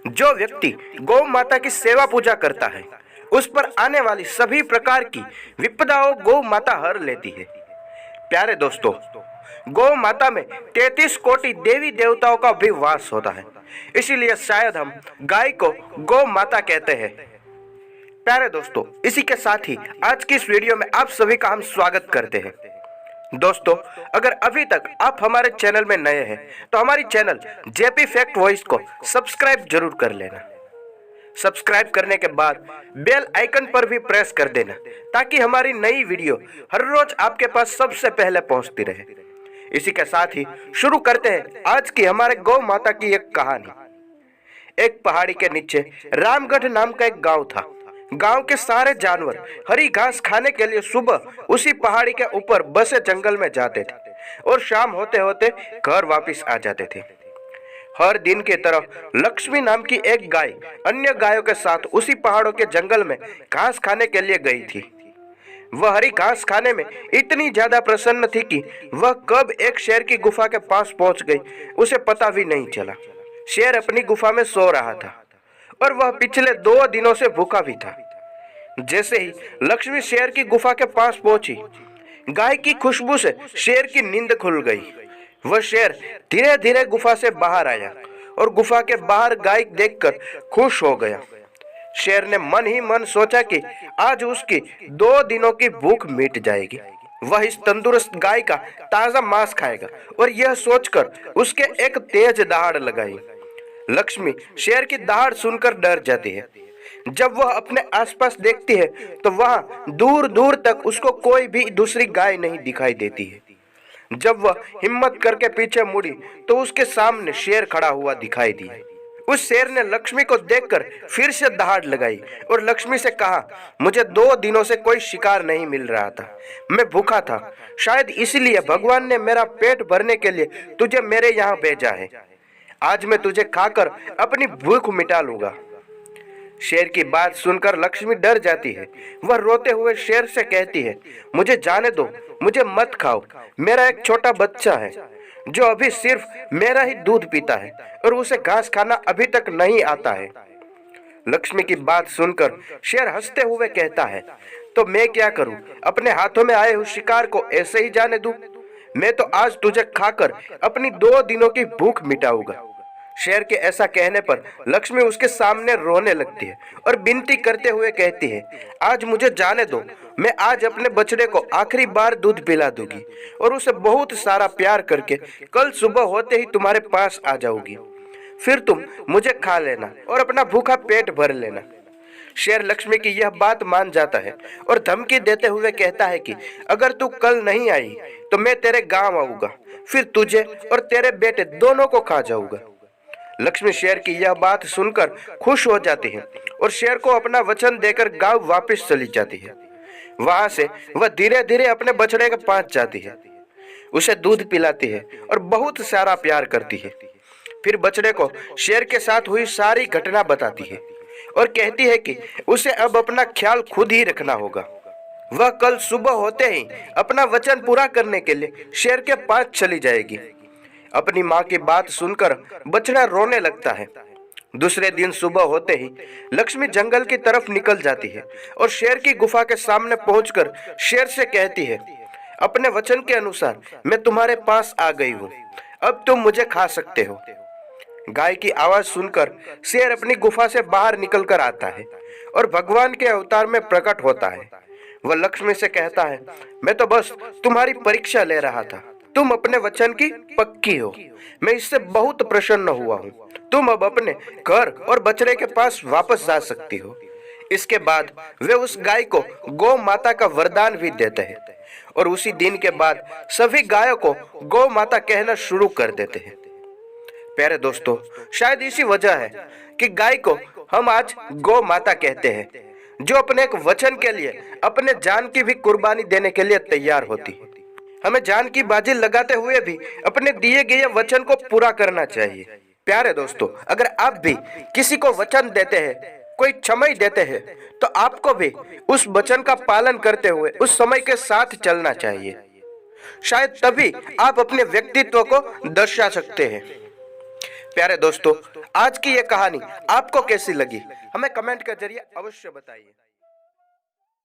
जो व्यक्ति गौ माता की सेवा पूजा करता है उस पर आने वाली सभी प्रकार की विपदाओं गौ माता हर लेती है। प्यारे दोस्तों, गौ माता में 33 कोटि देवी देवताओं का भी वास होता है, इसीलिए शायद हम गाय को गौ माता कहते हैं। प्यारे दोस्तों, इसी के साथ ही आज की इस वीडियो में आप सभी का हम स्वागत करते हैं। दोस्तों, अगर अभी तक आप हमारे चैनल में नए हैं तो हमारी चैनल जेपी फैक्ट वॉइस को सब्सक्राइब जरूर कर लेना। सब्सक्राइब करने के बाद बेल आइकन पर भी प्रेस कर देना ताकि हमारी नई वीडियो हर रोज आपके पास सबसे पहले पहुंचती रहे। इसी के साथ ही शुरू करते हैं आज की हमारे गौ माता की एक कहानी। एक पहाड़ी के नीचे रामगढ़ नाम का एक गांव था। गांव के सारे जानवर हरी घास खाने के लिए सुबह उसी पहाड़ी के ऊपर बसे जंगल में जाते थे और शाम होते होते घर वापस आ जाते थे। हर दिन की तरह लक्ष्मी नाम की एक गाय अन्य गायों के साथ उसी पहाड़ों के जंगल में घास खाने के लिए गई थी। वह हरी घास खाने में इतनी ज्यादा प्रसन्न थी कि वह कब एक शेर की गुफा के पास पहुंच गई उसे पता भी नहीं चला। शेर अपनी गुफा में सो रहा था और वह पिछले 2 दिनों से भूखा भी था। जैसे ही लक्ष्मी शेर की गुफा के पास पहुंची, गाय की खुशबू से शेर की नींद खुल गई। वह शेर धीरे धीरे गुफा से बाहर आया और गुफा के बाहर गाय देखकर खुश हो गया। शेर ने मन ही मन सोचा कि आज उसकी 2 दिनों की भूख मिट जाएगी। वह इस तंदुरुस्त गाय का ताजा मांस खाएगा और यह सोचकर उसके एक तेज दहाड़ लगाई। लक्ष्मी शेर की दहाड़ सुनकर डर जाती है। जब वह अपने आसपास देखती है तो वहां दूर दूर तक उसको कोई भी दूसरी गाय नहीं दिखाई देती है। जब वह हिम्मत करके पीछे मुड़ी तो उसके सामने शेर खड़ा हुआ दिखाई दिया। उस शेर ने लक्ष्मी को देखकर फिर से दहाड़ लगाई और लक्ष्मी से कहा, मुझे 2 दिनों से कोई शिकार नहीं मिल रहा था। मैं भूखा था, शायद इसलिए भगवान ने मेरा पेट भरने के लिए तुझे मेरे यहाँ भेजा है। आज मैं तुझे खाकर अपनी भूख मिटा लूंगा। शेर की बात सुनकर लक्ष्मी डर जाती है। वह रोते हुए शेर से कहती है, मुझे जाने दो, मुझे मत खाओ। मेरा एक छोटा बच्चा है जो अभी सिर्फ मेरा ही दूध पीता है और उसे घास खाना अभी तक नहीं आता है। लक्ष्मी की बात सुनकर शेर हंसते हुए कहता है, तो मैं क्या करूं? अपने हाथों में आए हुए शिकार को ऐसे ही जाने दूं? मैं तो आज तुझे खाकर अपनी 2 दिनों की भूख मिटाऊंगा। शेर के ऐसा कहने पर लक्ष्मी उसके सामने रोने लगती है और विनती करते हुए कहती है, आज मुझे जाने दो। मैं आज अपने बछड़े को आखिरी बार दूध पिला दूंगी और उसे बहुत सारा प्यार करके कल सुबह होते ही तुम्हारे पास आ जाऊंगी। फिर तुम मुझे खा लेना और अपना भूखा पेट भर लेना। शेर लक्ष्मी की यह बात मान जाता है और धमकी देते हुए कहता है कि अगर तू कल नहीं आई तो मैं तेरे गांव आऊंगा, फिर तुझे और तेरे बेटे दोनों को खा जाऊंगा। लक्ष्मी शेर की यह बात सुनकर खुश हो जाती है और शेर को अपना वचन देकर गांव वापस चली जाती है। वहां से वह धीरे धीरे अपने बछड़े के पास जाती है, उसे दूध पिलाती है और बहुत सारा प्यार करती है। फिर बछड़े को शेर के साथ हुई सारी घटना बताती है और कहती है कि उसे अब अपना ख्याल खुद ही रखना होगा। वह कल सुबह होते ही अपना वचन पूरा करने के लिए शेर के पास चली जाएगी। अपनी माँ की बात सुनकर बछड़ा रोने लगता है। दूसरे दिन सुबह होते ही लक्ष्मी जंगल की तरफ निकल जाती है और शेर की गुफा के सामने पहुंचकर शेर से कहती है, अपने वचन के अनुसार मैं तुम्हारे पास आ गई हूँ, अब तुम मुझे खा सकते हो। गाय की आवाज सुनकर शेर अपनी गुफा से बाहर निकल कर आता है और भगवान के अवतार में प्रकट होता है। वह लक्ष्मी से कहता है, मैं तो बस तुम्हारी परीक्षा ले रहा था। तुम अपने वचन की पक्की हो, मैं इससे बहुत प्रसन्न हुआ हूँ। तुम अब अपने घर और बछड़े के पास वापस जा सकती हो। इसके बाद वे उस गाय को गौ माता का वरदान भी देते हैं और उसी दिन के बाद सभी गायों को गौ माता कहना शुरू कर देते हैं। प्यारे दोस्तों, शायद इसी वजह है कि गाय को हम आज गौ माता कहते हैं, जो अपने एक वचन के लिए अपने जान की भी कुर्बानी देने के लिए तैयार होती है। हमें जान की बाजी लगाते हुए भी अपने दिए गए वचन को पूरा करना चाहिए। प्यारे दोस्तों, अगर आप भी किसी को वचन देते हैं, कोई समय देते हैं, तो आपको भी उस वचन का पालन करते हुए उस समय के साथ चलना चाहिए। शायद तभी आप अपने व्यक्तित्व को दर्शा सकते हैं। प्यारे दोस्तों, आज की ये कहानी आपको कैसी लगी हमें कमेंट के जरिए अवश्य बताइए।